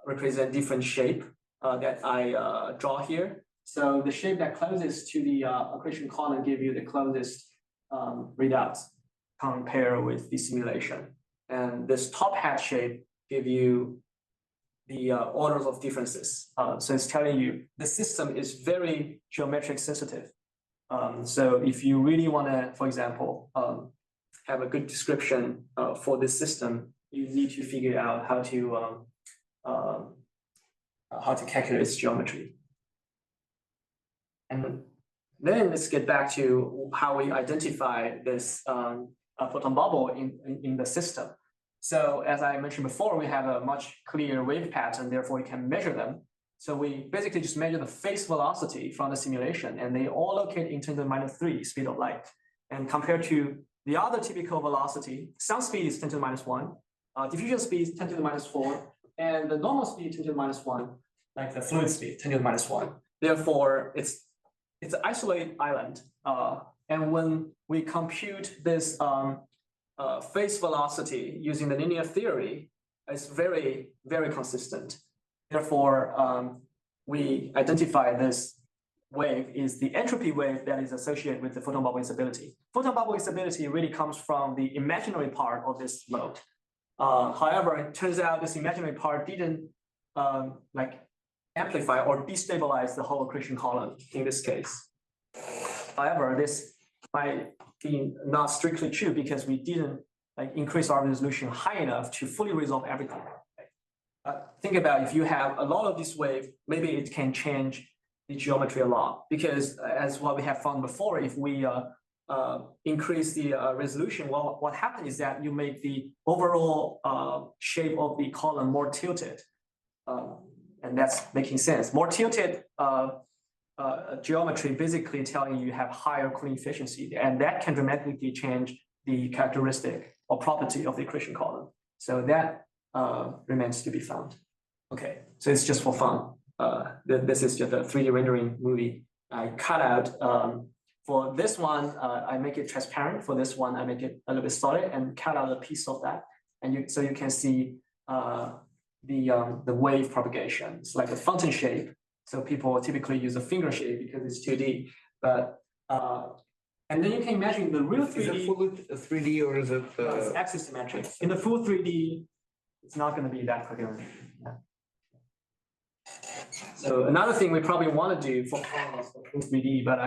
represent different shape that I draw here. So the shape that closest to the accretion column give you the closest readouts compare with the simulation. And this top hat shape give you the orders of differences. So it's telling you the system is very geometric sensitive. So if you really want to, for example, have a good description for this system, you need to figure out how to calculate its geometry. And then let's get back to how we identify this photon bubble in the system. So as I mentioned before, we have a much clearer wave pattern, therefore we can measure them. So we basically just measure the phase velocity from the simulation, and they all locate in 10⁻³ speed of light. And compared to the other typical velocity, sound speed is 10⁻⁻⁴, diffusion speed is 10⁻⁴, and the normal speed 10⁻⁻⁴, like the fluid speed 10⁻⁻⁴. Therefore, it's an isolated island. And when we compute this phase velocity using the linear theory, it's very, very consistent. Therefore, we identify this wave is the entropy wave that is associated with the photon bubble instability. Photon bubble instability really comes from the imaginary part of this mode. However, it turns out this imaginary part didn't amplify or destabilize the whole accretion column in this case. However, this might be not strictly true because we didn't increase our resolution high enough to fully resolve everything. Think about if you have a lot of this wave, maybe it can change the geometry a lot, because as what we have found before, if we increase the resolution, well, what happens is that you make the overall shape of the column more tilted. And that's making sense. More tilted geometry basically telling you have higher cooling efficiency, and that can dramatically change the characteristic or property of the accretion column. So that remains to be found. Okay, so it's just for fun. This is just a 3D rendering movie. I cut out, for this one, I make it transparent. For this one, I make it a little bit solid and cut out a piece of that. And so you can see the wave propagation. It's like a fountain shape. So people typically use a finger shape because it's 2D. But and then you can imagine the real 3D. Is it full 3D or is it? It's axisymmetric. In the full 3D, it's not going to be that coherent. Yeah. So another thing we probably want to do for columns for full 3D, but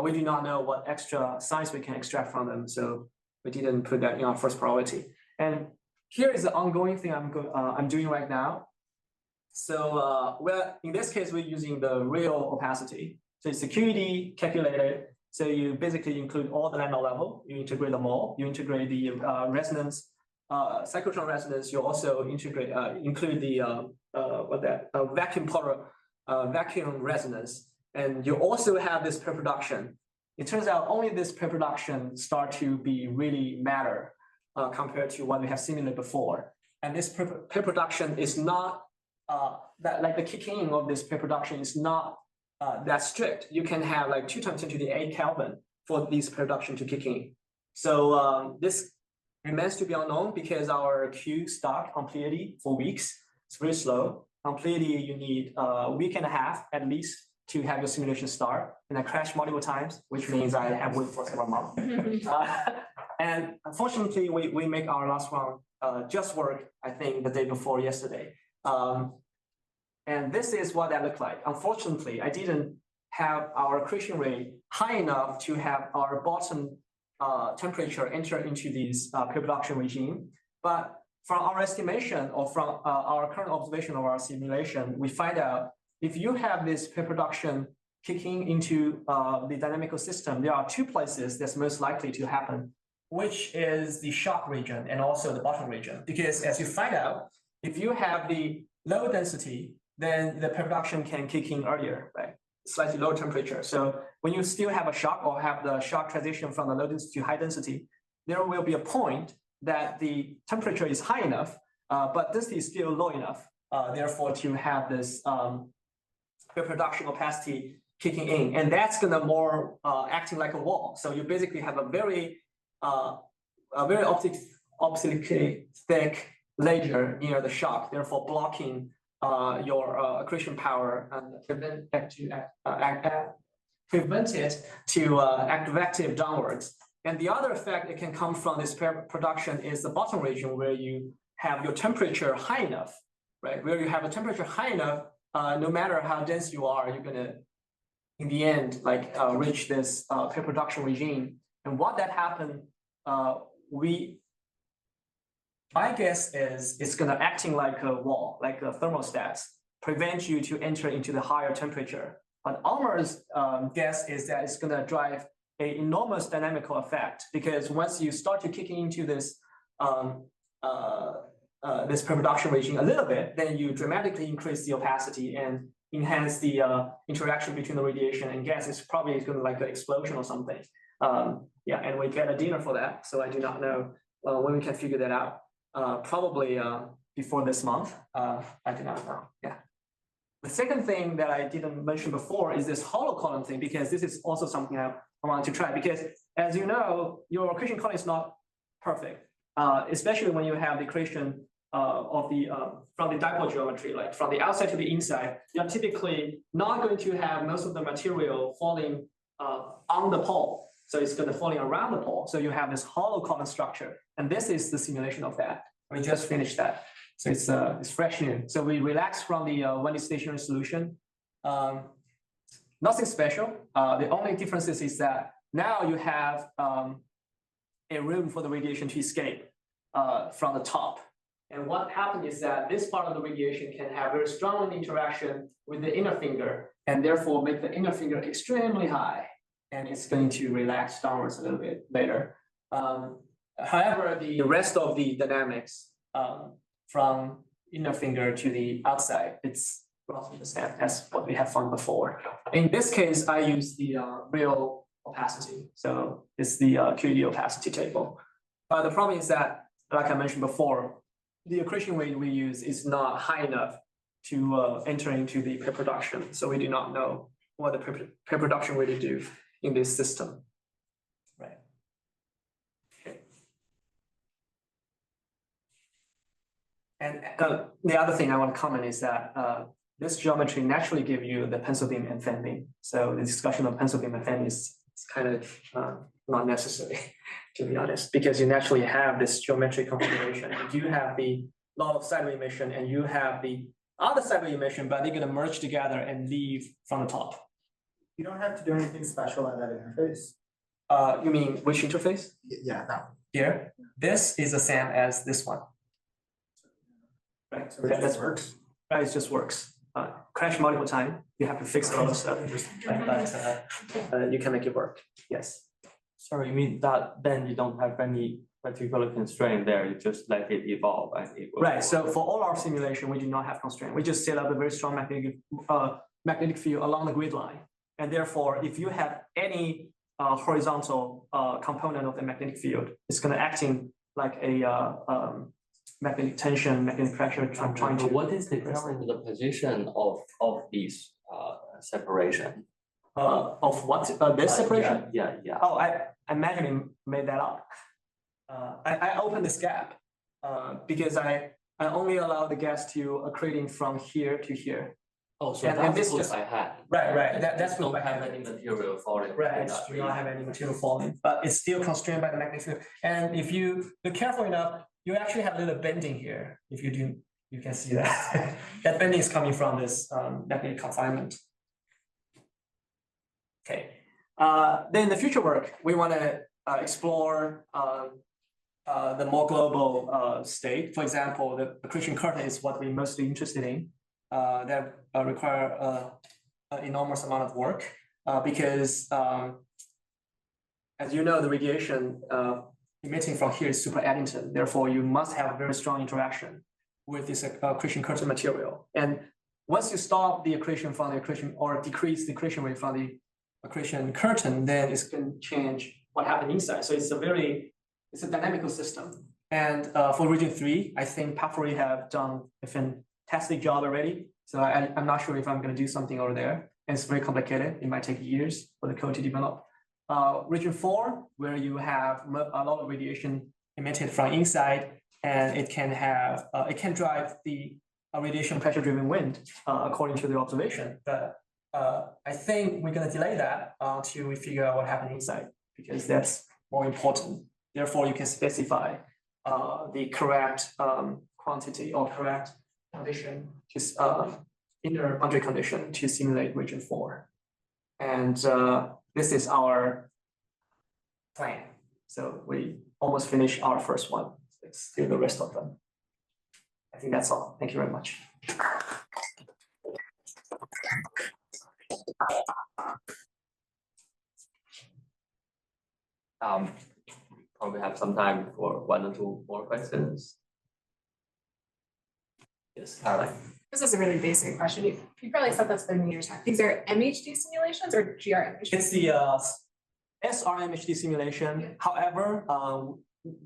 we do not know what extra science we can extract from them. So we didn't put that in our first priority. And here is the ongoing thing I'm doing right now. So in this case, we're using the real opacity. So it's security calculated. So you basically include all the lambda level, you integrate them all, you integrate the resonance, cyclotron resonance, you also include the vacuum resonance, and you also have this pre-production. It turns out only this pre-production start to be really matter compared to what we have seen before. And this pre-production is not like the kicking in of this pre-production is not that strict. You can have like 2 times 10 to the 8 Kelvin for this production to kick in. So this remains to be unknown because our Q stock on Pleiades for weeks. It's very slow. On Pleiades, you need a week and a half at least to have your simulation start. And I crashed multiple times, which means I have waited for several months. And unfortunately, we make our last round just work, I think, the day before yesterday. And this is what that looked like. Unfortunately, I didn't have our accretion rate high enough to have our bottom temperature enter into this pre-production regime. But from our estimation or from our current observation of our simulation, we find out if you have this pre-production kicking into the dynamical system, there are 2 places that's most likely to happen, which is the shock region and also the bottom region. Because as you find out, if you have the low density, then the pre-production can kick in earlier, right? Slightly lower temperature. So when you still have a shock or have the shock transition from the low density to high density, there will be a point that the temperature is high enough, but density is still low enough, therefore to have this pre-production opacity kicking in. And that's gonna more acting like a wall. So you basically have a very optically thick layer near the shock, therefore blocking your accretion power and prevent it to act active downwards. And the other effect that can come from this production is the bottom region where you have your temperature high enough, right? Where you have a temperature high enough, no matter how dense you are, you're gonna, in the end, like reach this pre-production regime. And what that happened, my guess is it's gonna acting like a wall, like a thermostat, prevent you to enter into the higher temperature. But Almer's guess is that it's gonna drive an enormous dynamical effect because once you start to kicking into this this pre-production regime a little bit, then you dramatically increase the opacity and enhance the interaction between the radiation and gas. It's probably going to like an explosion or something. Yeah, and we get a dinner for that. So I do not know when we can figure that out. Probably before this month. I do not know. Yeah. The second thing that I didn't mention before is this hollow column thing, because this is also something I wanted to try. Because as you know, your accretion column is not perfect, especially when you have the accretion of the from the dipole geometry, like from the outside to the inside. You're typically not going to have most of the material falling on the pole. So it's going to falling around the pole. So you have this hollow column structure. And this is the simulation of that. We just finished that. So it's fresh new. So we relaxed from the 1D stationary solution. Nothing special. The only differences is that now you have a room for the radiation to escape from the top. And what happened is that this part of the radiation can have very strong interaction with the inner finger and therefore make the inner finger extremely high. And it's going to relax downwards a little bit later. However, the rest of the dynamics from inner finger to the outside, it's roughly the same as what we have found before. In this case, I use the real opacity. So it's the QED opacity table. The problem is that, like I mentioned before, the accretion rate we use is not high enough to enter into the pre-production. So we do not know what the pre-production rate will do in this system. Right. Okay. And the other thing I want to comment is that this geometry naturally gives you the pencil beam and fan beam. So the discussion of pencil beam and fan beam is kind of not necessary, to be honest, because you naturally have this geometric configuration. You have the lot of sideway emission and you have the other sideway emission, but they're going to merge together and leave from the top. You don't have to do anything special at that interface. You mean which interface? Yeah, that one. Here, this is the same as this one. Right, So it just works. Right, it just works. Crash multiple times, you have to fix a lot of stuff, but you can make it work. Yes. Sorry, you mean that then you don't have any particular constraint there, you just let it evolve and it will. Right, so for all our simulation, we do not have constraint. We just set up a very strong magnetic field along the grid line. And therefore, if you have any horizontal component of the magnetic field, it's going to acting like a magnetic tension, magnetic pressure, trying to. What is the current position of this separation? Of what? This separation? Yeah. Oh, I imagine made that up. I opened this gap because I only allow the gas to accreting from here to here. Oh, so And that's this what just- I had. Right. That's don't what I have have. any material falling. Right, do not have any material falling, but it's still constrained by the magnetic field. And if you're careful enough, you actually have a little bending here. If you do, you can see that. That bending is coming from this magnetic confinement. Okay. Then in the future work, we want to explore the more global state. For example, the accretion curtain is what we're mostly interested in. That require an enormous amount of work because, as you know, the radiation emitting from here is super Eddington. Therefore, you must have a very strong interaction with this accretion curtain material. And once you stop the accretion from the accretion or decrease the accretion rate from the accretion curtain, then it's going to change what happened inside. So it's a dynamical system. And for region 3, I think Papuri have done a fantastic job already. So I'm not sure if I'm going to do something over there. And it's very complicated. It might take years for the code to develop. Region 4, where you have a lot of radiation emitted from inside, and it can drive the radiation pressure driven wind according to the observation. But I think we're going to delay that until we figure out what happened inside, because that's more important. Therefore, you can specify the correct quantity or correct condition, just inner boundary condition to simulate region 4. And this is our plan. So we almost finished our first one. Let's do the rest of them. I think that's all. Thank you very much. Probably have some time for 1 or 2 more questions. Yes, Caroline. This is a really basic question. You probably said that's in your talk. These are MHD simulations or GRMHD? It's the SR-MHD simulation. However,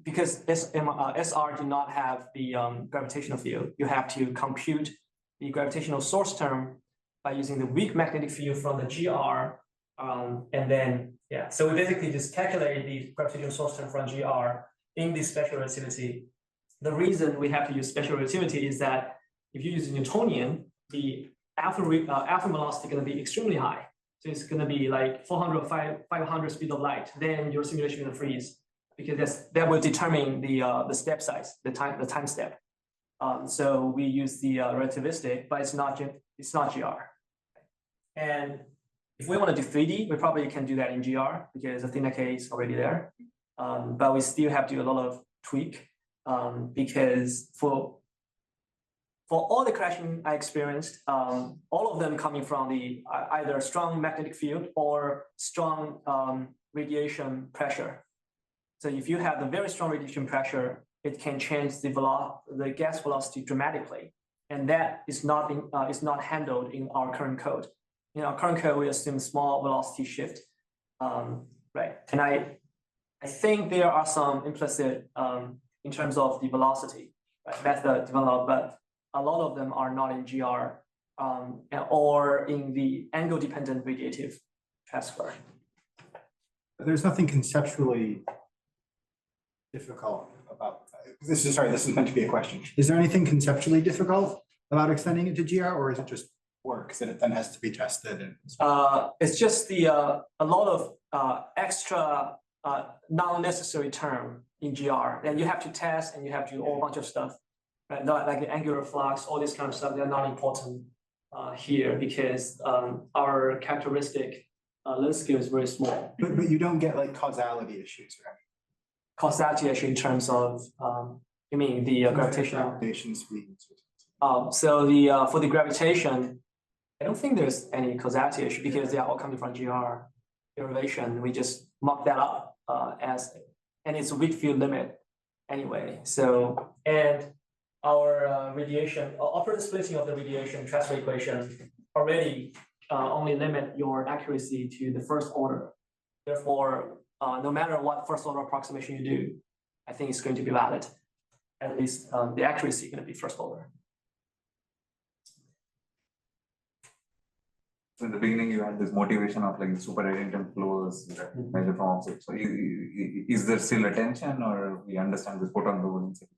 because SR do not have the gravitational field, you have to compute the gravitational source term by using the weak magnetic field from the GR. And then, yeah, so we basically just calculate the gravitational source term from GR in the special relativity. The reason we have to use special relativity is that if you use Newtonian, the alpha velocity is going to be extremely high. So it's going to be like 400 or 500 speed of light. Then your simulation is going to freeze because that will determine the step size, the time step. So we use the relativistic, but it's not GR. And if we want to do 3D, we probably can do that in GR because the theta K is already there. But we still have to do a lot of tweak because for all the crashing I experienced, all of them coming from the either strong magnetic field or strong radiation pressure. So if you have a very strong radiation pressure, it can change the gas velocity dramatically, and that is not handled in our current code. In our current code, we assume small velocity shift, right? And I think there are some implicit in terms of the velocity. method developed, but a lot of them are not in GR or in the angle-dependent radiative transfer. There's nothing conceptually difficult about, this is meant to be a question. Is there anything conceptually difficult about extending it to GR, or is it just work that it then has to be tested? And it's just a lot of extra non-necessary term in GR, and you have to test and you have to do a whole bunch of stuff, right? Not like the angular flux, all this kind of stuff, they're not important here because our characteristic length scale is very small. But you don't get like causality issues, right? Causality issue in terms of, you mean the gravitational? Gravitation speeds. So the for the gravitation, I don't think there's any causality issue because they are all coming from GR derivation. We just mark that up and it's a weak field limit anyway. So, and our radiation, operator splitting of the radiation transfer equation already only limit your accuracy to the first order. Therefore, no matter what first order approximation you do, I think it's going to be valid. At least the accuracy is going to be first order. So in the beginning, you had this motivation of like super irritant flows that measure from opposite. So is there still a tension, or we understand this photon load instability?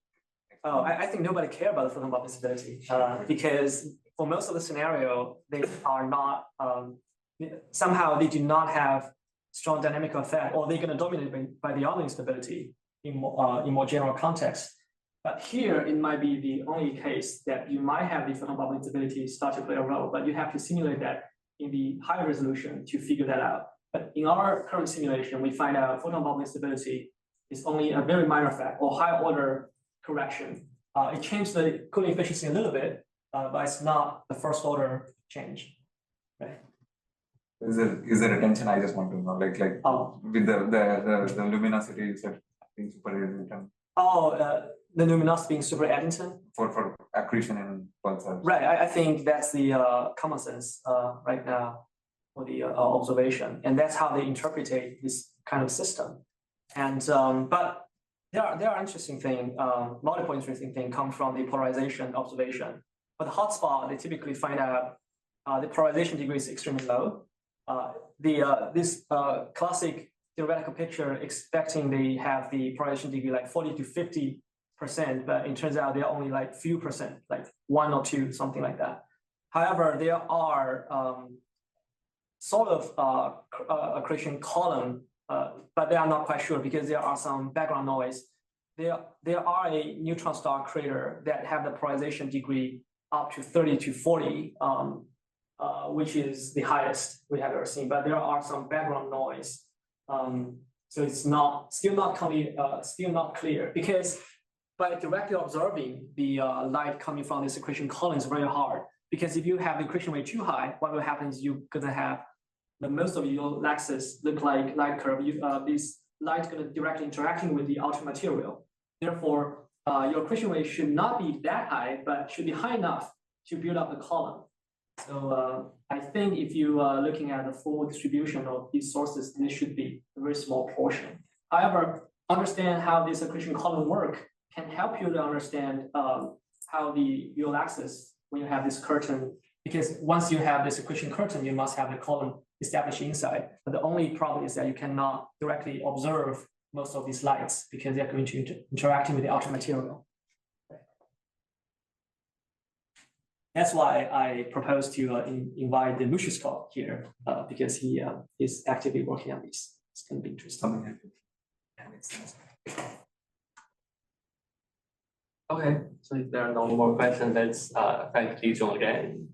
Oh, I think nobody cares about the photon load instability because for most of the scenario, they are not, somehow they do not have strong dynamical effect, or they're going to dominate by the other instability in more general context. But here, it might be the only case that you might have the photon bubble instability start to play a role, but you have to simulate that in the higher resolution to figure that out. But in our current simulation, we find out photon bubble instability is only a very minor effect or high order correction. It changed the cooling efficiency a little bit, but it's not the first order change. Right? Is there a tension? I just want to know, like with the luminosity, you said being super irritant. The luminosity being super Eddington for accretion and pulsars. Right. I think that's the common sense right now for the observation, and that's how they interpret this kind of system. And but there are interesting thing, multiple interesting thing come from the polarization observation. For the hotspot, they typically find out the polarization degree is extremely low. This classic theoretical picture expecting they have the polarization degree like 40 to 50%, but it turns out they're only like few percent, like 1 or 2, something like that. However, there are sort of accretion column, but they are not quite sure because there are some background noise. There are a neutron star crater that have the polarization degree up to 30 to 40, which is the highest we have ever seen. But there are some background noise, so it's still not clear because by directly observing the light coming from this accretion column is very hard. Because if you have the accretion rate too high, what will happen is you're gonna have most of your lattices look like light curve. This light gonna directly interacting with the outer material. Therefore, your accretion rate should not be that high, but should be high enough to build up the column. So I think if you are looking at the full distribution of these sources, this should be a very small portion. However, understand how this accretion column work can help you to understand how your axis when you have this curtain, because once you have this accretion curtain, you must have the column established inside. But the only problem is that you cannot directly observe most of these lights because they're going to interacting with the outer material. That's why I propose to invite the Mushishkov here because he is actively working on this. It's going to be interesting. Okay, so if there are no more questions, let's thank Lizhong again.